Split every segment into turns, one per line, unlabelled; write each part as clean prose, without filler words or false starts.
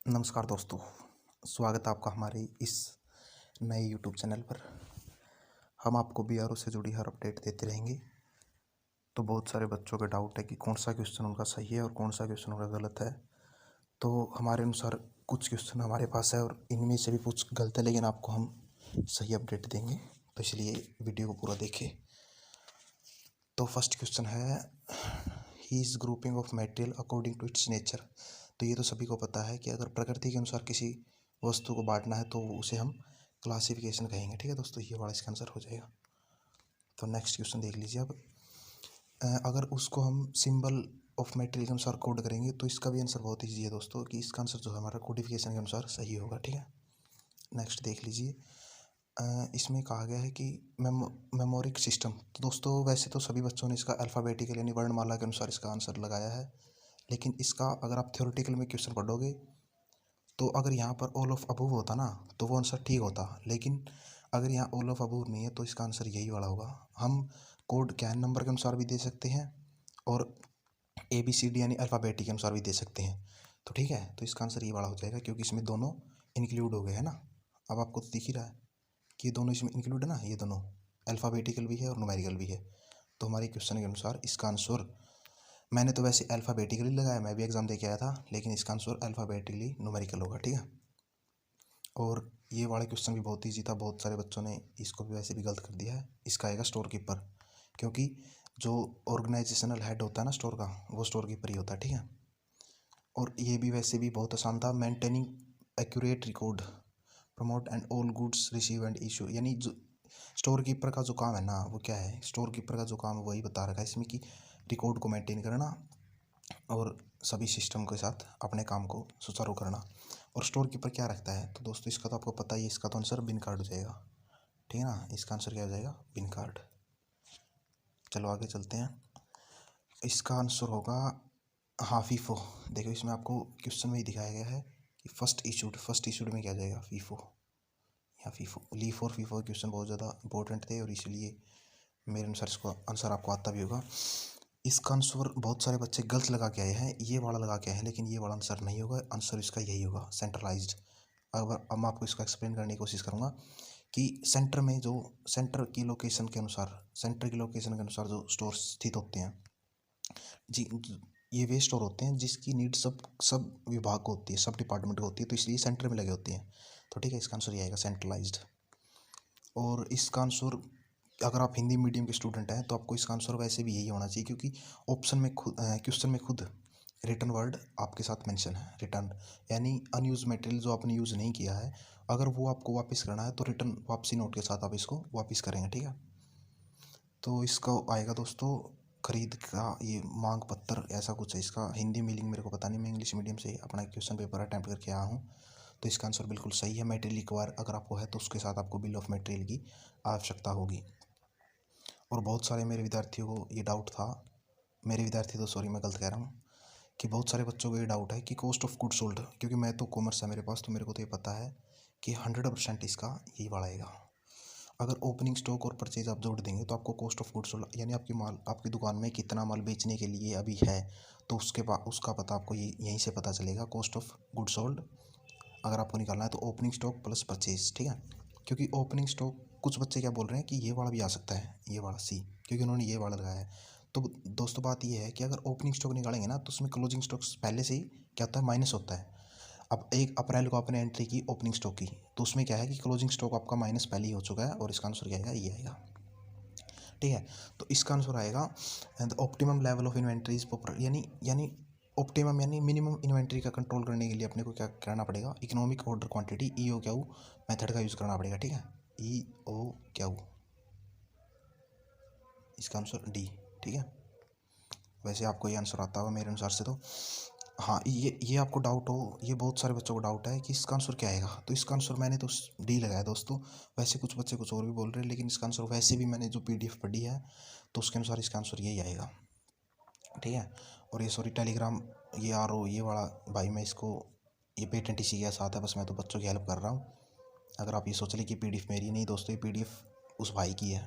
नमस्कार दोस्तों, स्वागत है आपका हमारे इस नए यूट्यूब चैनल पर। हम आपको बीआरओ से जुड़ी हर अपडेट देते रहेंगे। तो बहुत सारे बच्चों का डाउट है कि कौन सा क्वेश्चन उनका सही है और कौन सा क्वेश्चन उनका गलत है। तो हमारे अनुसार कुछ क्वेश्चन हमारे पास है और इनमें से भी कुछ गलत है, लेकिन आपको हम सही अपडेट देंगे, तो इसलिए वीडियो को पूरा देखें। तो फर्स्ट क्वेश्चन है, he is grouping of material according to its nature. तो ये तो सभी को पता है कि अगर प्रकृति के अनुसार किसी वस्तु को बांटना है तो उसे हम क्लासिफिकेशन कहेंगे। ठीक है दोस्तों, ये वाला इसका आंसर हो जाएगा। तो नेक्स्ट क्वेश्चन देख लीजिए अब। अगर उसको हम सिंबल ऑफ मटेरियल के अनुसार कोड करेंगे तो इसका भी आंसर बहुत ईजी है दोस्तों, कि इसका आंसर जो है हमारा कोडिफिकेशन के अनुसार सही होगा। ठीक है, नेक्स्ट देख लीजिए। इसमें कहा गया है कि मेमोरिक सिस्टम। तो दोस्तों वैसे तो सभी बच्चों ने इसका अल्फ़ाबेटिकल यानी वर्णमाला के अनुसार इसका आंसर लगाया है, लेकिन इसका अगर आप थ्योरेटिकल में क्वेश्चन पढ़ोगे तो अगर यहाँ पर ऑल ऑफ अबूव होता ना तो वो आंसर ठीक होता, लेकिन अगर यहाँ ऑल ऑफ अबूव नहीं है तो इसका आंसर यही वाला होगा। हम कोड क्या है नंबर के अनुसार भी दे सकते हैं और ABCD यानी अल्फ़ाबेटिक के अनुसार भी दे सकते हैं। तो ठीक है, तो इसका आंसर ये वाला हो जाएगा, क्योंकि इसमें दोनों इंक्लूड हो गए हैं ना। अब आपको तो दिख ही रहा है कि ये दोनों इसमें इंक्लूड है ना, ये दोनों अल्फ़ाबेटिकल भी है और न्यूमेरिकल भी है। तो हमारे क्वेश्चन के अनुसार इसका आंसर, मैंने तो वैसे अल्फ़ाबेटिकली लगाया, मैं भी एग्ज़ाम दे के आया था, लेकिन इसका आंसर अल्फ़ाबेटिकली न्यूमेरिकल होगा। ठीक है, और ये वाला क्वेश्चन भी बहुत ईजी था, बहुत सारे बच्चों ने इसको भी वैसे भी गलत कर दिया है। इसका आएगा स्टोर कीपर, क्योंकि जो ऑर्गेनाइजेशनल हेड होता है ना स्टोर का, वो स्टोर कीपर ही होता है। ठीक है, और ये भी वैसे भी बहुत आसान था। Maintaining accurate record, promote and all goods receive and issue, यानी जो स्टोर कीपर का जो काम है ना वो क्या है, स्टोर कीपर का जो काम है वही बता रखा है इसमें, कि रिकॉर्ड को मेंटेन करना और सभी सिस्टम के साथ अपने काम को सुचारू करना। और स्टोर कीपर क्या रखता है, तो दोस्तों इसका तो आपको पता ही है, इसका तो आंसर बिन कार्ड हो जाएगा। ठीक है ना, इसका आंसर क्या हो जाएगा, बिन कार्ड। चलो आगे चलते हैं। इसका आंसर होगा हाँ फीफो। देखो इसमें आपको क्वेश्चन में ही दिखाया गया है कि फर्स्ट इशूड में क्या जाएगा, फीफो या फीफो। लीफ और फीफो क्वेश्चन बहुत ज़्यादा इंपॉर्टेंट थे और इसलिए मेरे अनुसार इसको आंसर आपको आता भी होगा। इसका आंसर बहुत सारे बच्चे गलत लगा के आए हैं, ये वाला लगा के आए हैं, लेकिन ये वाला आंसर नहीं होगा। आंसर इसका यही होगा, सेंट्रलाइज्ड। अब मैं आपको इसका एक्सप्लेन करने की कोशिश करूँगा कि सेंटर में जो सेंटर की लोकेशन के अनुसार जो स्टोर स्थित होते हैं जी, ये वे स्टोर होते हैं जिसकी नीड सब विभाग को होती है, सब डिपार्टमेंट को होती है, तो इसलिए सेंटर में लगे होते हैं। तो ठीक है, इसका आंसर ये आएगा सेंट्रलाइज्ड। और इसका आंसर, अगर आप हिंदी मीडियम के स्टूडेंट हैं तो आपको इसका आंसर वैसे भी यही होना चाहिए, क्योंकि ऑप्शन में खुद क्वेश्चन में खुद रिटर्न वर्ड आपके साथ मेंशन है। रिटर्न यानी अनयूज मटेरियल जो आपने यूज़ नहीं किया है, अगर वो आपको वापस करना है तो रिटर्न वापसी नोट के साथ आप इसको वापस करेंगे। ठीक है, तो इसका आएगा दोस्तों खरीद का ये मांग पत्र, ऐसा कुछ है इसका हिंदी मीनिंग, मेरे को पता नहीं, मैं इंग्लिश मीडियम से अपना क्वेश्चन पेपर अटैम्प्ट करके आया हूँ। तो इसका आंसर बिल्कुल सही है। मटेरियल रिक्वायर अगर आपको है तो उसके साथ आपको बिल ऑफ मटेरियल की आवश्यकता होगी। और बहुत सारे मेरे विद्यार्थियों को ये डाउट था, मेरे विद्यार्थी तो सॉरी मैं गलत कह रहा हूँ, कि बहुत सारे बच्चों को ये डाउट है कि कॉस्ट ऑफ गुड सोल्ड, क्योंकि मैं तो कॉमर्स है मेरे पास, तो मेरे को तो ये पता है कि 100% इसका यही वाला आएगा। अगर ओपनिंग स्टॉक और परचेज आप जोड़ देंगे तो आपको कॉस्ट ऑफ गुड सोल्ड, यानी आपकी दुकान में कितना माल बेचने के लिए अभी है, तो उसका पता आपको यहीं से पता चलेगा, कॉस्ट ऑफ गुड सोल्ड अगर आपको निकालना है तो ओपनिंग स्टॉक प्लस परचेज। ठीक है, क्योंकि ओपनिंग स्टॉक, कुछ बच्चे क्या बोल रहे हैं कि ये वाला भी आ सकता है, ये वाला सी, क्योंकि उन्होंने ये वाला लगाया है। तो दोस्तों बात ये है कि अगर ओपनिंग स्टॉक निकालेंगे ना तो उसमें क्लोजिंग स्टॉक्स पहले से ही क्या होता है, माइनस होता है। अब 1 अप्रैल को आपने एंट्री की ओपनिंग स्टॉक की, तो उसमें क्या है कि क्लोजिंग स्टॉक आपका माइनस पहले ही हो चुका है, और इसका आंसर क्या आएगा, ये आएगा। ठीक है, तो इसका आंसर आएगा the optimum level of inventory is proper, यानी ऑप्टिमम यानी मिनिमम इन्वेंट्री का कंट्रोल करने के लिए अपने को क्या करना पड़ेगा, economic order quantity EOQ method का यूज़ करना पड़ेगा। ठीक है, EOQ, इसका आंसर डी। ठीक है, वैसे आपको ये आंसर आता होगा मेरे अनुसार से तो। हाँ, ये आपको डाउट हो, ये बहुत सारे बच्चों को डाउट है कि इसका आंसर क्या आएगा, तो इसका आंसर मैंने तो डी लगाया दोस्तों। वैसे कुछ बच्चे कुछ और भी बोल रहे हैं, लेकिन इसका आंसर वैसे भी मैंने जो PDF पढ़ी है तो उसके अनुसार इसका आंसर यही आएगा। ठीक है, और ये सॉरी टेलीग्राम ये ये वाला भाई, मैं इसको ये पेटेंट इसी के साथ है, बस मैं तो बच्चों की हेल्प कर रहा हूँ। अगर आप ये सोच लें कि PDF मेरी नहीं दोस्तों, ये PDF उस भाई की है।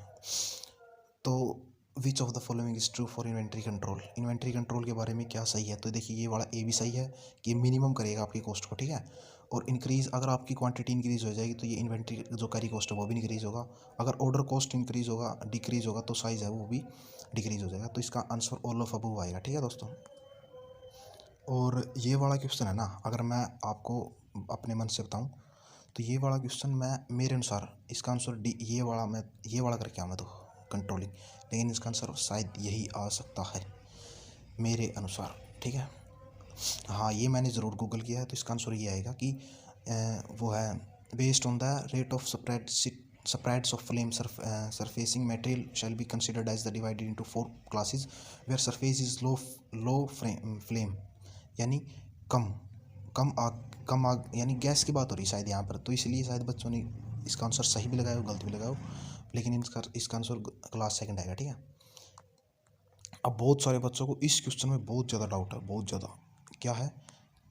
तो which of the following is true for inventory control. Inventory control के बारे में क्या सही है, तो देखिए ये वाला ए भी सही है कि मिनिमम करेगा आपकी कॉस्ट को, ठीक है। और इंक्रीज़, अगर आपकी क्वांटिटी इंक्रीज़ हो जाएगी तो ये इन्वेंट्री जो कैरी कॉस्ट है वो भी इंक्रीज़ होगा। अगर ऑर्डर कॉस्ट इंक्रीज़ होगा, डिक्रीज़ होगा, तो साइज़ है वो भी डिक्रीज़ हो जाएगा। तो इसका आंसर ऑल ऑफ अबव आएगा, ठीक है दोस्तों। और ये वाला क्वेश्चन है ना, अगर मैं आपको अपने मन से बताऊं तो ये वाला क्वेश्चन मैं मेरे अनुसार इसका आंसर डी, ये वाला करके आऊँ मैं तो कंट्रोलिंग, लेकिन इसका आंसर शायद यही आ सकता है मेरे अनुसार, ठीक है। हाँ, ये मैंने ज़रूर गूगल किया है, तो इसका आंसर ये आएगा कि वो है based on the rate of spreads of flame surfacing material shall be considered as the divided into 4 classes where surface is low flame, यानी कम कम आग यानी गैस की बात हो रही है शायद यहाँ पर, तो इसलिए शायद बच्चों ने इसका आंसर सही भी लगाया हो गलत भी लगाया हो, लेकिन इसका आंसर क्लास सेकंड आएगा, ठीक है। अब बहुत सारे बच्चों को इस क्वेश्चन में बहुत ज़्यादा डाउट है, बहुत ज़्यादा। क्या है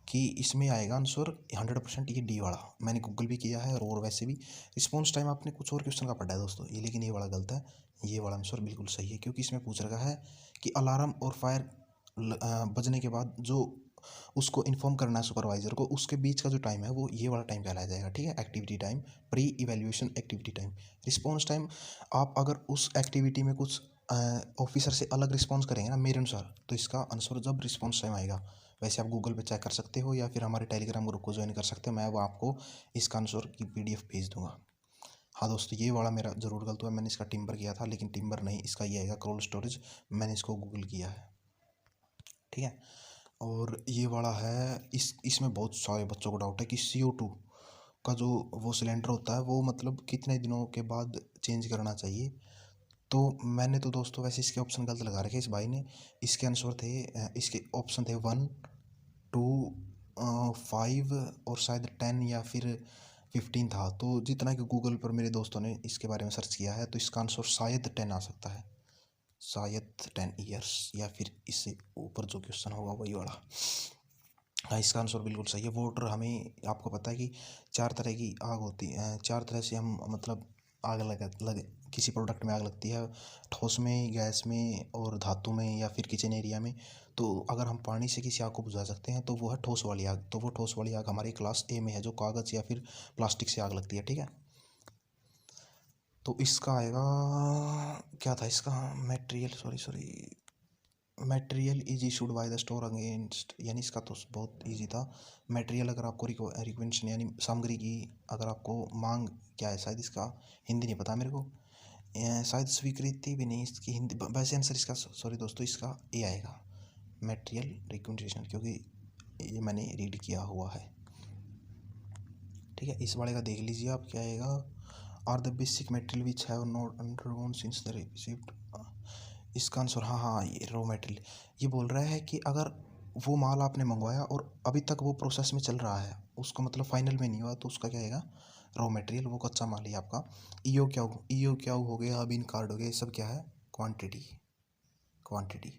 कि इसमें आएगा आंसर 100% ये डी वाला, मैंने गूगल भी किया है और वैसे भी रिस्पॉन्स टाइम आपने कुछ और क्वेश्चन का पढ़ा है दोस्तों ये, लेकिन ये वाला गलत है। ये वाला आंसर बिल्कुल सही है, क्योंकि इसमें पूछ रखा है कि अलार्म और फायर बजने के बाद जो उसको इन्फॉर्म करना है सुपरवाइज़र को, उसके बीच का जो टाइम है वो ये वाला टाइम कहलाया जाएगा, ठीक है। Activity time, pre evaluation activity time. Response time, आप अगर उस एक्टिविटी में कुछ ऑफिसर से अलग रिस्पॉन्स करेंगे ना मेरे अनुसार, तो इसका आंसर जब रिस्पॉन्स टाइम आएगा, वैसे आप गूगल पे चेक कर सकते हो या फिर हमारे टेलीग्राम ग्रुप को ज्वाइन कर सकते हो, मैं वो आपको इसका आंसर की PDF भेज दूंगा। हाँ दोस्तों, ये वाला मेरा ज़रूर गलत हुआ, मैंने इसका टिम्बर किया था, लेकिन टिम्बर नहीं, इसका ये आएगा कोल्ड स्टोरेज, मैंने इसको गूगल किया है, ठीक है। और ये वाला है, इसमें बहुत सारे बच्चों को डाउट है कि CO2 का जो वो सिलेंडर होता है वो मतलब कितने दिनों के बाद चेंज करना चाहिए। तो मैंने तो दोस्तों वैसे इसके ऑप्शन गलत लगा रखे इस भाई ने। इसके आंसर थे इसके ऑप्शन थे 1, 2, 5 और शायद 10 या फिर 15 था। तो जितना कि गूगल पर मेरे दोस्तों ने इसके बारे में सर्च किया है, तो इसका आंसर शायद 10 आ सकता है, शायद 10 ईयर्स, या फिर इससे ऊपर जो क्वेश्चन होगा वही वाला। हाँ, इसका आंसर बिल्कुल सही है। वाटर, हमें आपको पता है कि 4 तरह की आग होती है, 4 तरह से हम मतलब आग लगे किसी प्रोडक्ट में आग लगती है, ठोस में, गैस में और धातु में या फिर किचन एरिया में। तो अगर हम पानी से किसी आग को बुझा सकते हैं तो वो है ठोस वाली आग। तो वो ठोस वाली आग हमारी क्लास A में है, जो कागज़ या फिर प्लास्टिक से आग लगती है, ठीक है। तो इसका आएगा, क्या था इसका, material, sorry material is issued by the store against, यानी इसका तो बहुत इजी था। मटेरियल, अगर आपको रिक्वेशन यानी सामग्री की अगर आपको मांग, क्या है शायद इसका हिंदी नहीं पता मेरे को, शायद स्वीकृति भी नहीं इसकी हिंदी, वैसे आंसर इसका, सॉरी दोस्तों, इसका ए आएगा, मटेरियल रिक्वेशन, क्योंकि ये मैंने रीड किया हुआ है, ठीक है। इस वाले का देख लीजिए आप, क्या आएगा, are the basic material which have not undergone since the received. इसका आंसर, हाँ, ये रॉ मटेरियल। ये बोल रहा है कि अगर वो माल आपने मंगवाया और अभी तक वो प्रोसेस में चल रहा है, उसका मतलब फाइनल में नहीं हुआ, तो उसका क्या आएगा, रॉ मटेरियल, वो कच्चा माल ही आपका। ईओ क्या हो गया, बिन कार्ड हो गया, ये सब क्या है, क्वांटिटी।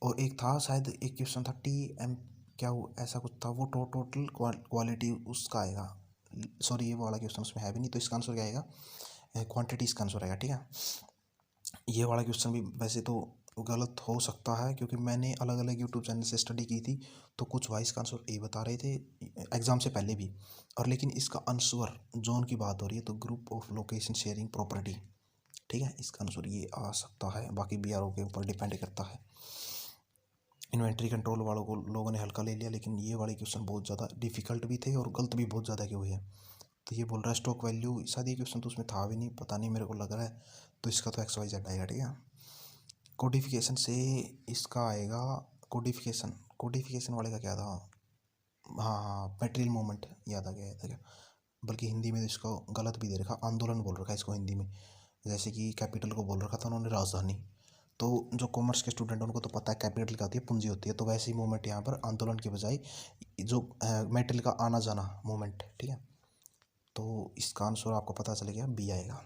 और एक था शायद, एक क्वेश्चन था TM, क्या वो ऐसा कुछ था, वो टोटल क्वालिटी उसका आएगा। सॉरी, ये वाला क्वेश्चन उसमें है भी नहीं, तो इसका आंसर क्या आएगा, क्वांटिटी इसका आंसर आएगा, ठीक है। ये वाला क्वेश्चन भी वैसे तो गलत हो सकता है, क्योंकि मैंने अलग अलग यूट्यूब चैनल से स्टडी की थी, तो कुछ भाई इसका आंसर ए बता रहे थे एग्ज़ाम से पहले भी, और लेकिन इसका आंसर जोन की बात हो रही है, तो group of location sharing property, ठीक है, इसका आंसर ये आ सकता है। बाकी BRO के ऊपर डिपेंड करता है। इन्वेंट्री कंट्रोल वालों को लोगों ने हल्का ले लिया, लेकिन ये वाले क्वेश्चन बहुत ज़्यादा डिफिकल्ट भी थे और गलत भी बहुत ज़्यादा के हुए हैं। तो ये बोल रहा है स्टॉक वैल्यू, शायद ये क्वेश्चन तो उसमें था भी नहीं, पता नहीं, मेरे को लग रहा है, तो इसका तो XYZ आएगा, ठीक है। कोडिफिकेशन से इसका आएगा, कोडिफिकेशन वाले का क्या था, हाँ हाँ, मटेरियल मूवमेंट, याद आ गया, बल्कि हिंदी में तो इसको गलत भी दे रखा, आंदोलन बोल रखा है इसको हिंदी में, जैसे कि कैपिटल को बोल रखा था उन्होंने राजधानी। तो जो कॉमर्स के स्टूडेंट हैं उनको तो पता है कैपिटल क्या होती है, पूंजी होती है, तो वैसे ही मूवमेंट यहाँ पर आंदोलन के बजाय जो मेटेरियल का आना जाना मूवमेंट, ठीक है। तो इसका आंसर आपको पता चल गया, बी आएगा।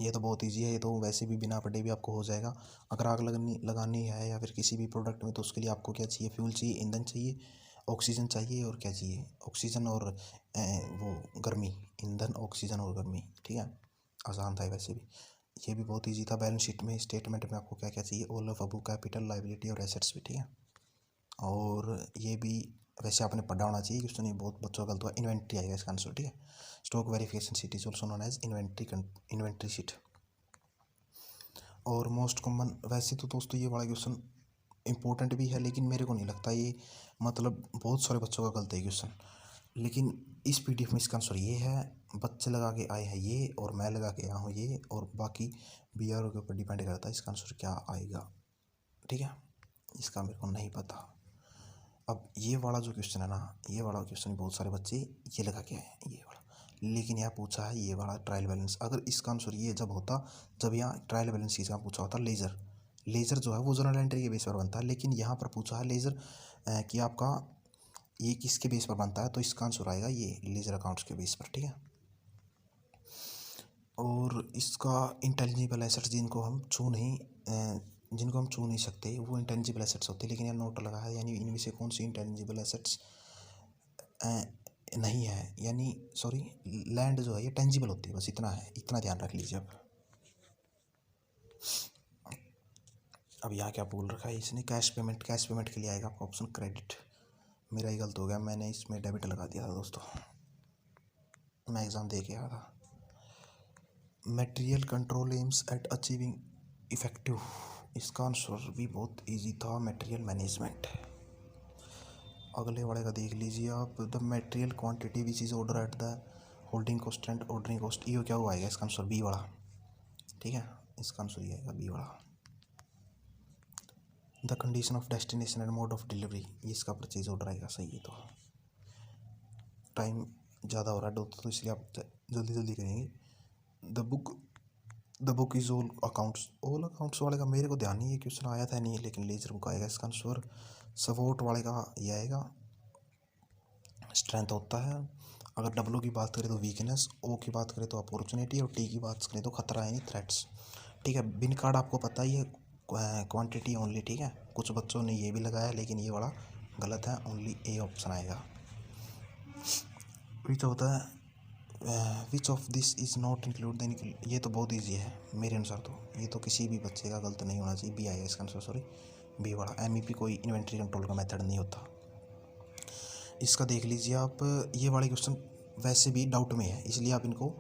ये तो बहुत इजी है, ये तो वैसे भी बिना पढ़े भी आपको हो जाएगा। अगर आग लगानी है या फिर किसी भी प्रोडक्ट में, तो उसके लिए आपको क्या चाहिए, फ्यूल चाहिए, ईंधन चाहिए, ऑक्सीजन चाहिए, और क्या चाहिए, ऑक्सीजन और वो गर्मी, ईंधन, ऑक्सीजन और गर्मी, ठीक है। आसान था वैसे भी। ये भी बहुत ईजी था। बैलेंस शीट में स्टेटमेंट में आपको क्या क्या चाहिए, all of above capital, liability और एसेट्स भी, ठीक है। और ये भी वैसे आपने पढ़ा होना चाहिए, क्वेश्चन ये बहुत बच्चों का गलत हुआ। इन्वेंट्री आएगा इसका आंसर, ठीक है। Stock verification sheet is also known as inventory sheet. और मोस्ट कॉमन, वैसे तो दोस्तों ये वाला क्वेश्चन इंपॉर्टेंट भी है, लेकिन मेरे को नहीं लगता ये मतलब बहुत सारे बच्चों का गलत है क्वेश्चन। लेकिन इस पीडीएफ में इसका आंसर ये है, बच्चे लगा के आए हैं ये और मैं लगा के आया हूँ ये, और बाकी बीआरओ के ऊपर डिपेंड करता है इसका आंसर क्या आएगा, ठीक है। इसका मेरे को नहीं पता। अब ये वाला जो क्वेश्चन है ना, ये वाला क्वेश्चन बहुत सारे बच्चे ये लगा के आए हैं ये वाला, लेकिन यहाँ पूछा है ये वाला ट्रायल बैलेंस। अगर इसका आंसर ये जब होता, जब यहाँ ट्रायल बैलेंस चीज़ का पूछा होता लेजर, लेजर जो है वो जर्नल एंट्री के बेस पर बनता है, लेकिन यहाँ पर पूछा है लेजर कि आपका ये किसके बेस पर बनता है, तो इसका आंसर आएगा ये लेजर अकाउंट्स के बेस पर, ठीक है। और इसका इंटेलिजिबल एसेट्स जिनको हम छू नहीं सकते वो इंटेलिजिबल एसेट्स होते हैं, लेकिन यहाँ नोट लगा है, यानी इनमें से कौन सी इंटेलिजिबल एसेट्स नहीं है, यानी सॉरी लैंड जो है ये टेंजिबल होती है, बस इतना है, इतना ध्यान रख लीजिए। अब यहाँ क्या बोल रखा है इसने, कैश पेमेंट के लिए आएगा आपका ऑप्शन क्रेडिट। मेरा ही गलत हो गया, मैंने इसमें डेबिट लगा दिया था दोस्तों, मैं एग्ज़ाम दे के आया था। Material control aims at achieving effective, इसका आंसर भी बहुत इजी था, मटेरियल मैनेजमेंट। अगले वाले का देख लीजिए आप, the material quantity which is order at the holding cost and ordering cost, ये क्या हुआ आएगा इसका आंसर बी वाला, ठीक है। इसका आंसर ये आएगा बी वाला। The condition of destination and mode of delivery, ये इसका परचेज ऑर्डर आएगा, सही है। तो टाइम ज़्यादा हो रहा है दोस्तों, तो इसलिए आप जल्दी जल्दी करेंगे। The book is all accounts वाले का मेरे को ध्यान नहीं है, क्वेश्चन आया था नहीं, लेकिन लेजर बुक आएगा इसका आंसर। सपोर्ट वाले का ये आएगा, स्ट्रेंथ होता है। अगर डब्ल्यू की बात करें तो वीकनेस, ओ की बात करें तो अपॉर्चुनिटी, और टी की बात करें तो खतरा यानी थ्रेट्स, ठीक है। बिन कार्ड आपको पता ही है क्वांटिटी ओनली, ठीक है। कुछ बच्चों ने ये भी लगाया, लेकिन ये वाला गलत है, ओनली ए ऑप्शन आएगा। विच होता है which of this is not include then, ये तो बहुत ईजी है मेरे अनुसार, तो ये तो किसी भी बच्चे का गलत नहीं होना चाहिए, बी आएगा इसका आंसर, सॉरी बी वाला। एमईपी कोई इन्वेंट्री कंट्रोल का मेथड नहीं होता। इसका देख लीजिए आप, ये वाले क्वेश्चन वैसे भी डाउट में है, इसलिए आप इनको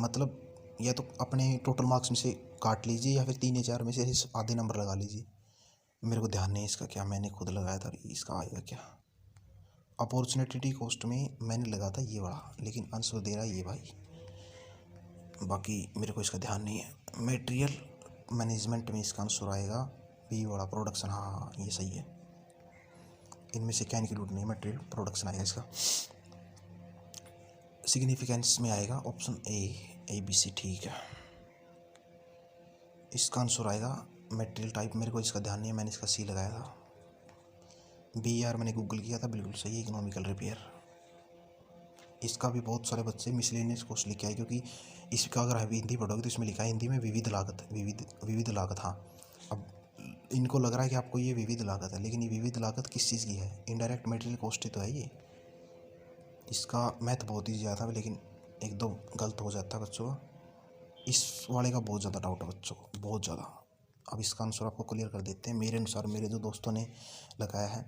मतलब या तो अपने टोटल मार्क्स में से काट लीजिए, या फिर 3 या 4 में से आधे नंबर लगा लीजिए। मेरे को ध्यान नहीं है इसका क्या, मैंने खुद लगाया था, इसका आएगा क्या। अपॉर्चुनिटी कॉस्ट में मैंने लगा था ये वाला, लेकिन आंसर दे रहा है ये भाई, बाकी मेरे को इसका ध्यान नहीं है। मटेरियल मैनेजमेंट में इसका आंसर आएगा बी वाला, प्रोडक्शन, हाँ ये सही है। इनमें से क्या इंक्लूड नहीं, मटेरियल प्रोडक्शन आएगा इसका। सिग्निफिकेंस में आएगा ऑप्शन ए बी सी, ठीक है। इसका आंसर आएगा मटेरियल टाइप, मेरे को इसका ध्यान नहीं है, मैंने इसका सी लगाया था। बी यार मैंने गूगल किया था, बिल्कुल सही, इकोनॉमिकल रिपेयर। इसका भी बहुत सारे बच्चे मिसलेनियस क्वेश्चन लिखे हैं, क्योंकि इसका अगर आप हिंदी पढ़ोगे तो इसमें लिखा है हिंदी में विविध लागत, हाँ। अब इनको लग रहा है कि आपको ये विविध लागत है, लेकिन ये विविध लागत किस चीज़ की है, इनडायरेक्ट मटेरियल कॉस्ट ही तो है ये। इसका मैथ बहुत ही ज़्यादा, लेकिन एक दो गलत हो जाता है बच्चों का। इस वाले का बहुत ज़्यादा डाउट है बच्चों को, बहुत ज़्यादा। अब इसका आंसर आपको क्लियर कर देते हैं। मेरे अनुसार, मेरे जो दोस्तों ने लगाया है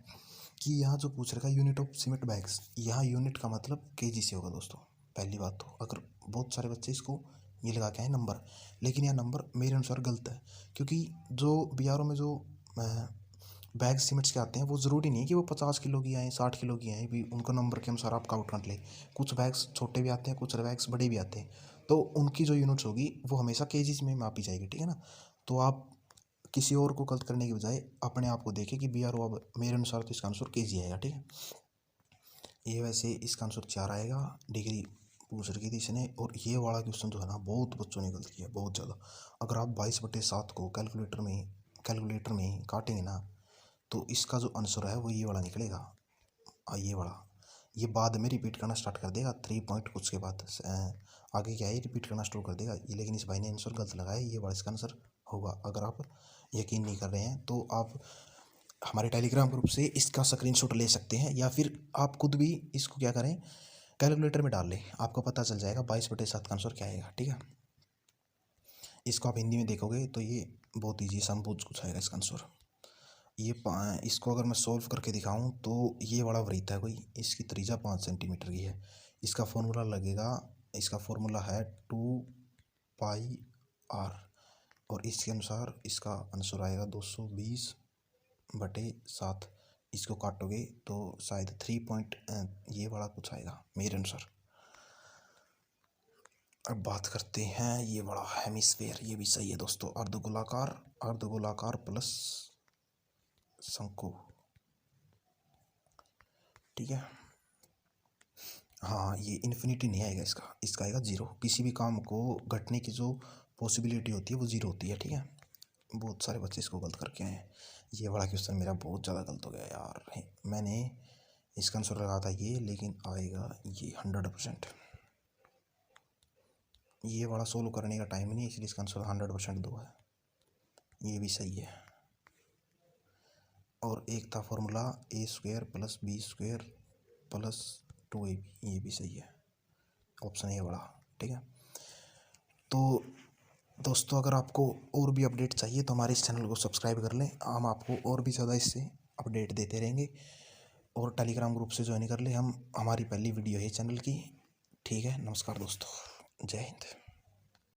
कि यहाँ जो पूछ रखा है यूनिट ऑफ सीमेंट बैग्स, यहाँ यूनिट का मतलब केजी से होगा दोस्तों, पहली बात तो। अगर बहुत सारे बच्चे इसको ये लगा के आए नंबर, लेकिन यह नंबर मेरे अनुसार गलत है, क्योंकि जो बीआरओ में जो बैग सीमेंट्स के आते हैं वो ज़रूरी नहीं है कि वो 50 किलो की आए, 60 किलो की आए, भी उनको नंबर के अनुसार आप काउंट कर ले। कुछ बैग्स छोटे भी आते हैं, कुछ बैग्स बड़े भी आते हैं, तो उनकी जो यूनिट्स होगी वो हमेशा केजीज में मापी जाएगी, ठीक है ना। तो आप किसी और को गलत करने के बजाय अपने आप को देखें कि बीआरओ, अब मेरे अनुसार तो इसका आंसर केजी आएगा, ठीक है। ये वैसे इसका आंसर 4 आएगा, डिग्री पूछ रखी थी इसने। और ये वाला क्वेश्चन जो है ना, बहुत बच्चों ने गलत किया, बहुत ज़्यादा। अगर आप 22/7 को कैलकुलेटर में काटेंगे ना, तो इसका जो आंसर है वो ये वाला निकलेगा, ये वाला। ये बाद में रिपीट करना स्टार्ट कर देगा 3 पॉइंट कुछ के बाद, आगे क्या है रिपीट करना स्टार्ट कर देगा ये। लेकिन इस भाई ने आंसर गलत लगाया, ये वाला इसका आंसर होगा। अगर आप यकीन नहीं कर रहे हैं तो आप हमारे टेलीग्राम ग्रुप से इसका स्क्रीनशॉट ले सकते हैं, या फिर आप खुद भी इसको क्या करें, कैलकुलेटर में डाल लें, आपको पता चल जाएगा 22/7 का आंसर क्या आएगा, ठीक है। इसको आप हिंदी में देखोगे तो ये बहुत ईजी समभुज कुछ आएगा इसका आंसर। ये इसको अगर मैं सोल्व करके दिखाऊं तो ये वाला वृत्त है कोई, इसकी त्रिज्या 5 सेंटीमीटर की है। इसका फॉर्मूला लगेगा, इसका फॉर्मूला है 2πr, और इसके अनुसार इसका आंसर आएगा 220/7। इसको काटोगे तो शायद 3 ये वाला कुछ आएगा मेरे अनुसार। अब बात करते हैं ये बड़ा हेमिस्फेयर, ये भी सही है दोस्तों। अर्धगोलाकार, अर्धगोलाकार प्लस शंकु, ठीक है। हाँ, ये इन्फिनिटी नहीं आएगा इसका, इसका आएगा 0। किसी भी काम को घटने की जो पॉसिबिलिटी होती है वो 0 होती है, ठीक है। बहुत सारे बच्चे इसको गलत करके आए हैं। ये वाला क्वेश्चन मेरा बहुत ज़्यादा गलत हो गया यार। मैंने इसका आंसर लगा था ये, लेकिन आएगा ये 100%। ये वाला सोल्व करने का टाइम नहीं, इसलिए इसका आंसर 100% 2 है। ये भी सही है। और एक था फॉर्मूला a² + b² + 2ab, ये भी सही है, ऑप्शन ए वाला, ठीक है। तो दोस्तों अगर आपको और भी अपडेट चाहिए तो हमारे इस चैनल को सब्सक्राइब कर लें, हम आपको और भी ज़्यादा इससे अपडेट देते रहेंगे। और टेलीग्राम ग्रुप से ज्वाइन कर लें, हमारी पहली वीडियो है चैनल की, ठीक है। नमस्कार दोस्तों, जय हिंद।